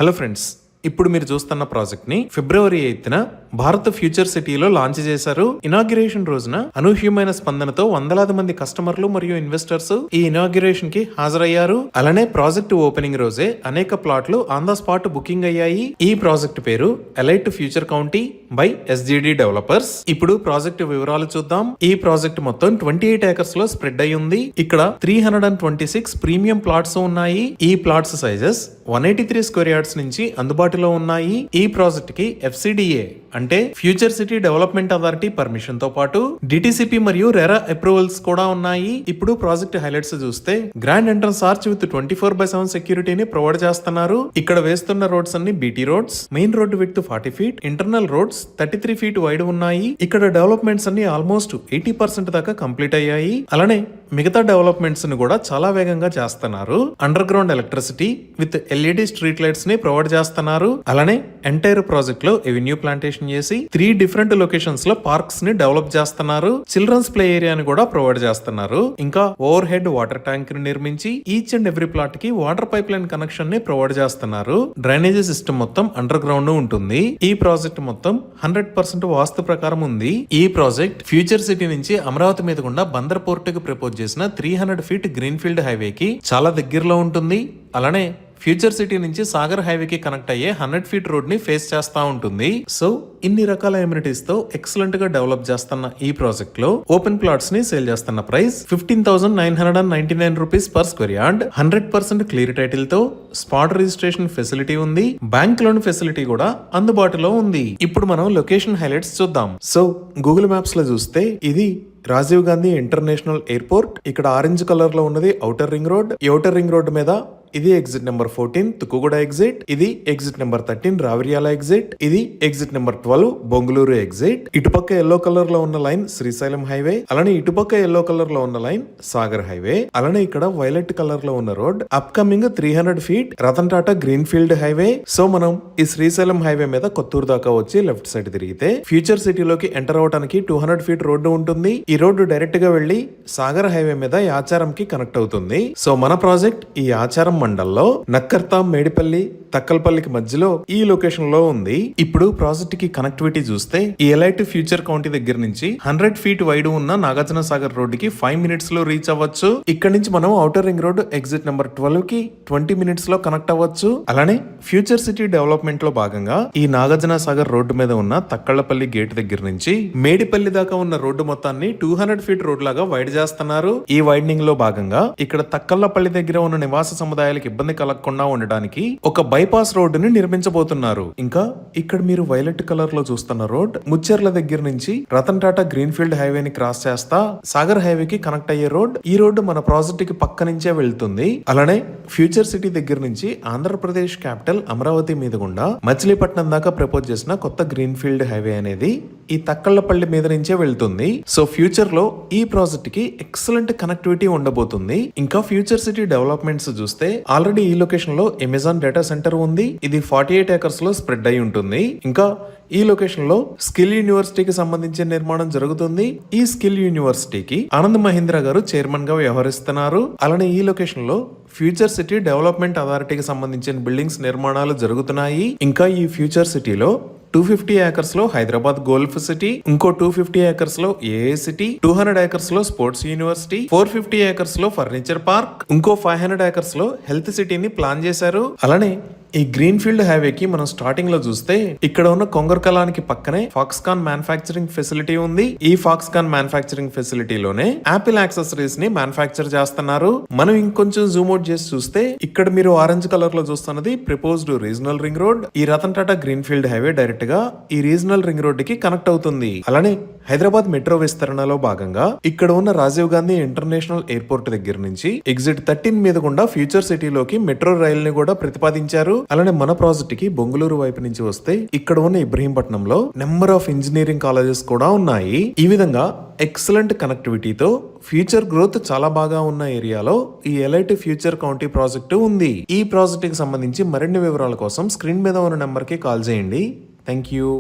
Hello friends, ఇప్పుడు మీరు చూస్తున్న ప్రాజెక్ట్ ని ఫిబ్రవరి 8న భారత్ ఫ్యూచర్ సిటీలో లాంచ్ చేశారు. ఇనాగ్యురేషన్ రోజున అనూహ్యమైన స్పందనతో వందలాది మంది కస్టమర్లు మరియు ఇన్వెస్టర్స్ ఈ ఇనాగ్యురేషన్ కి హాజరయ్యారు. అలానే ప్రాజెక్ట్ ఓపెనింగ్ రోజే అనేక ప్లాట్లు ఆన్ ద స్పాట్ బుకింగ్ అయ్యాయి. ఈ ప్రాజెక్ట్ పేరు elite future county by SGD developers. ఇప్పుడు ప్రాజెక్ట్ వివరాలు చూద్దాం. ఈ ప్రాజెక్ట్ మొత్తం 28 ఏకర్స్ లో స్ప్రెడ్ అయి ఉంది. ఇక్కడ 326 ప్రీమియం ప్లాట్స్ ఉన్నాయి. ఈ ప్లాట్స్ సైజెస్ 183 స్క్వేర్ యార్డ్స్ నుంచి అందుబాటులో ఉన్నాయి. ఈ ప్రాజెక్ట్ కి FCDA అంటే future city development authority permission తో పాటు DTCP మరియు రెరా అప్రూవల్స్ కూడా ఉన్నాయి. ఇప్పుడు ప్రాజెక్ట్ హైలైట్స్ చూస్తే గ్రాండ్ ఎంట్రన్స్ ఆర్చ్ విత్ 24/7 సెక్యూరిటీని ప్రొవైడ్ చేస్తున్నారు. ఇక్కడ వేస్తున్న రోడ్స్ అన్ని BT roads. Main road with 40 feet, internal roads 33 feet wide ఉన్నాయి. ఇక్కడ డెవలప్మెంట్స్ అన్ని ఆల్మోస్ట్ 80% దాకా కంప్లీట్ అయ్యాయి. అలానే మిగతా డెవలప్మెంట్స్ ని కూడా చాలా వేగంగా చేస్తున్నారు. Under ground electricity with LED street lights ని ప్రొవైడ్ చేస్తున్నారు. అలానే ఎంటైర్ ప్రాజెక్ట్ లో ఎవెన్యూ ప్లాంటేషన్ చేసి 3 డిఫరెంట్ లొకేషన్స్ లో పార్క్స్ ని డెవలప్ చేస్తున్నారు. చిల్డ్రన్స్ ప్లే ఏరియాని కూడా ప్రొవైడ్ చేస్తున్నారు. ఇంకా ఓవర్ హెడ్ వాటర్ ట్యాంక్ ని నిర్మించి ఈచ్ అండ్ ఎవ్రీ ప్లాట్ కి వాటర్ పైప్ లైన్ కనెక్షన్ ని ప్రొవైడ్ చేస్తున్నారు. డ్రైనేజీ సిస్టమ్ మొత్తం అండర్ గ్రౌండ్ ఉంటుంది. ఈ ప్రాజెక్ట్ మొత్తం 100% వాస్తు ప్రకారం ఉంది. ఈ ప్రాజెక్ట్ ఫ్యూచర్ సిటీ నుంచి అమరావతి మీద గుండా బందర్ పోర్ట్ కి ప్రపోజ్ చేసిన 300 ఫీట్ గ్రీన్ ఫీల్డ్ హైవే కి చాలా దగ్గరలో ఉంటుంది. అలానే ఫ్యూచర్ సిటీ నుంచి సాగర్ హైవేకి కనెక్ట్ అయ్యే 100 ఫీట్ రోడ్ ని ఫేస్ చేస్తా ఉంటుంది. సో ఇన్ని రకాల ఎమ్యూనిటీస్ తో ఎక్సలెంట్ గా డెవలప్ చేస్తున్న ఈ ప్రాజెక్ట్ లో ఓపెన్ ప్లాట్స్ ని సేల్ చేస్తున్న price 15,999 rupees per square yard. 100% clear title తో స్పాట్ రిజిస్ట్రేషన్ ఫెసిలిటీ ఉంది. బ్యాంక్ లోన్ ఫెసిలిటీ కూడా అందుబాటులో ఉంది. ఇప్పుడు మనం లొకేషన్ హైలైట్స్ చూద్దాం. సో గూగుల్ మ్యాప్స్ లో చూస్తే ఇది రాజీవ్ గాంధీ ఇంటర్నేషనల్ ఎయిర్పోర్ట్. ఇక్కడ ఆరెంజ్ కలర్ లో ఉన్నది ఔటర్ రింగ్ రోడ్. ఈ ఔటర్ రింగ్ రోడ్ మీద ఇది ఎగ్జిట్ నెంబర్ 14 తుక్కుగూడ ఎగ్జిట్, ఇది ఎగ్జిట్ నెంబర్ 13 రావిర్యాల ఎగ్జిట్, ఇది ఎగ్జిట్ నెంబర్ 12 బొంగుళూరు ఎగ్జిట్. ఇటుపక్క ఎల్లో కలర్ లో ఉన్న లైన్ శ్రీశైలం హైవే. అలానే ఇటుపక్క ఎల్లో కలర్ లో ఉన్న లైన్ సాగర్ హైవే. అలానే ఇక్కడ వైలెట్ కలర్ లో ఉన్న road upcoming 300 feet Ratan Tata green field highway. So మనం ఈ శ్రీశైలం హైవే మీద కొత్తూరు దాకా వచ్చి లెఫ్ట్ సైడ్ తిరిగితే ఫ్యూచర్ సిటీలోకి ఎంటర్ అవడానికి 200 ఫీట్ రోడ్డు ఉంటుంది. ఈ రోడ్డు డైరెక్ట్ గా వెళ్లి సాగర్ హైవే మీద యాచారం కి కనెక్ట్ అవుతుంది. సో మన ప్రాజెక్ట్ ఈ యాచారం మండల్లో నక్కర్తాం, మేడిపల్లి, తక్కల్పల్లికి మధ్యలో ఈ లొకేషన్ లో ఉంది. ఇప్పుడు ప్రాజెక్ట్ కి కనెక్టివిటీ చూస్తే ఈ ఎలైట్ ఫ్యూచర్ కౌంటీ దగ్గర నుంచి 100 ఫీట్ వైడ్ ఉన్న నాగార్జున సాగర్ రోడ్ కి 5 మినిట్స్ లో రీచ్ అవ్వచ్చు. ఇక్కడ నుంచి మనం outer ring road exit number 12 కి 20 మినిట్స్ లో కనెక్ట్ అవ్వచ్చు. అలానే ఫ్యూచర్ సిటీ డెవలప్మెంట్ లో భాగంగా ఈ నాగార్జున సాగర్ రోడ్డు మీద ఉన్న తక్కళ్లపల్లి గేట్ దగ్గర నుంచి మేడిపల్లి దాకా ఉన్న రోడ్డు మొత్తాన్ని 200 ఫీట్ రోడ్ లాగా వైడ్ చేస్తున్నారు. ఈ వైడనింగ్ లో భాగంగా ఇక్కడ తక్కళ్లపల్లి దగ్గర ఉన్న నివాస సముదాయాలకు ఇబ్బంది కలగకుండా ఉండడానికి ఒక బైపాస్ రోడ్డుని నిర్మించబోతున్నారు. ఇంకా ఇక్కడ మీరు వైలెట్ కలర్ లో చూస్తున్న రోడ్ ముచ్చెర్ల దగ్గర నుంచి Ratan Tata green field highway ని క్రాస్ చేస్తా సాగర్ హైవే కి కనెక్ట్ అయ్యే రోడ్. ఈ రోడ్డు మన ప్రాజెక్ట్ కి పక్క నుంచే వెళ్తుంది. అలానే ఫ్యూచర్ సిటీ దగ్గర నుంచి ఆంధ్రప్రదేశ్ క్యాపిటల్ అమరావతి మీద గుండా మచిలీపట్నం దాకా ప్రపోజ్ చేసిన కొత్త గ్రీన్ ఫీల్డ్ హైవే అనేది ఈ తక్కళ్లపల్లి మీద నుంచే వెళ్తుంది. సో ఫ్యూచర్ లో ఈ ప్రాజెక్ట్ కి ఎక్సలెంట్ కనెక్టివిటీ ఉండబోతుంది. ఇంకా ఫ్యూచర్ సిటీ డెవలప్మెంట్స్ చూస్తే ఆల్రెడీ ఈ లొకేషన్ లో అమెజాన్ డేటా సెంటర్ ఉంది. ఇది 48 ఏకర్స్ లో స్ప్రెడ్ అయి ఉంటుంది. ఇంకా ఈ లొకేషన్ లో స్కిల్ యూనివర్సిటీకి సంబంధించిన నిర్మాణం జరుగుతుంది. ఈ స్కిల్ యూనివర్సిటీకి ఆనంద్ మహీంద్ర గారు చైర్మన్ గా వ్యవహరిస్తున్నారు. అలానే ఈ లొకేషన్ లో ఫ్యూచర్ సిటీ డెవలప్మెంట్ అథారిటీకి సంబంధించిన బిల్డింగ్స్ నిర్మాణాలు జరుగుతున్నాయి. ఇంకా ఈ ఫ్యూచర్ సిటీలో 250 ఏకర్స్ లో హైదరాబాద్ గోల్ఫ్ సిటీ, ఇంకో 250 ఏకర్స్ లో ఏఏ సిటీ, 200 ఏకర్స్ లో స్పోర్ట్స్ యూనివర్సిటీ, 450 ఏకర్స్ లో ఫర్నిచర్ పార్క్, ఇంకో 500 ఏకర్స్ లో హెల్త్ సిటీని ప్లాన్ చేశారు. అలానే ఈ గ్రీన్ ఫీల్డ్ హైవే కి మనం స్టార్టింగ్ లో చూస్తే ఇక్కడ ఉన్న కొంగర్కలానికి పక్కనే ఫాక్స్కాన్ మ్యానుఫ్యాక్చరింగ్ ఫెసిలిటీ ఉంది. ఈ ఫాక్స్కాన్ మ్యానుఫ్యాక్చరింగ్ ఫెసిలిటీలోనే యాపిల్ యాక్సెసరీస్ ని మ్యానుఫ్యాక్చర్ చేస్తున్నారు. మనం ఇంకొంచెం జూమ్ అవుట్ చేసి చూస్తే ఇక్కడ మీరు ఆరెంజ్ కలర్ లో చూస్తున్నది ప్రపోజ్డ్ రీజనల్ రింగ్ రోడ్. ఈ Ratan Tata green field highway direct గా ఈ రీజనల్ రింగ్ రోడ్ కి కనెక్ట్ అవుతుంది. అలానే హైదరాబాద్ మెట్రో విస్తరణలో భాగంగా ఇక్కడ ఉన్న రాజీవ్ గాంధీ ఇంటర్నేషనల్ ఎయిర్పోర్ట్ దగ్గర నుంచి ఎగ్జిట్ 13 మీద గుండా ఫ్యూచర్ సిటీలోకి మెట్రో రైల్ ని కూడా ప్రతిపాదించారు. అలానే మన ప్రాజెక్ట్ కి బొంగుళూరు వైపు నుంచి వస్తే ఇక్కడ ఉన్న ఇబ్రహీంపట్నంలో నెంబర్ ఆఫ్ ఇంజనీరింగ్ కాలేజెస్ కూడా ఉన్నాయి. ఈ విధంగా ఎక్సలెంట్ కనెక్టివిటీతో ఫ్యూచర్ గ్రోత్ చాలా బాగా ఉన్న ఏరియాలో ఈ ఎలైట్ ఫ్యూచర్ కౌంటీ ప్రాజెక్టు ఉంది. ఈ ప్రాజెక్ట్ కి సంబంధించి మరిన్ని వివరాల కోసం స్క్రీన్ మీద ఉన్న నెంబర్ కి కాల్ చేయండి. Thank you.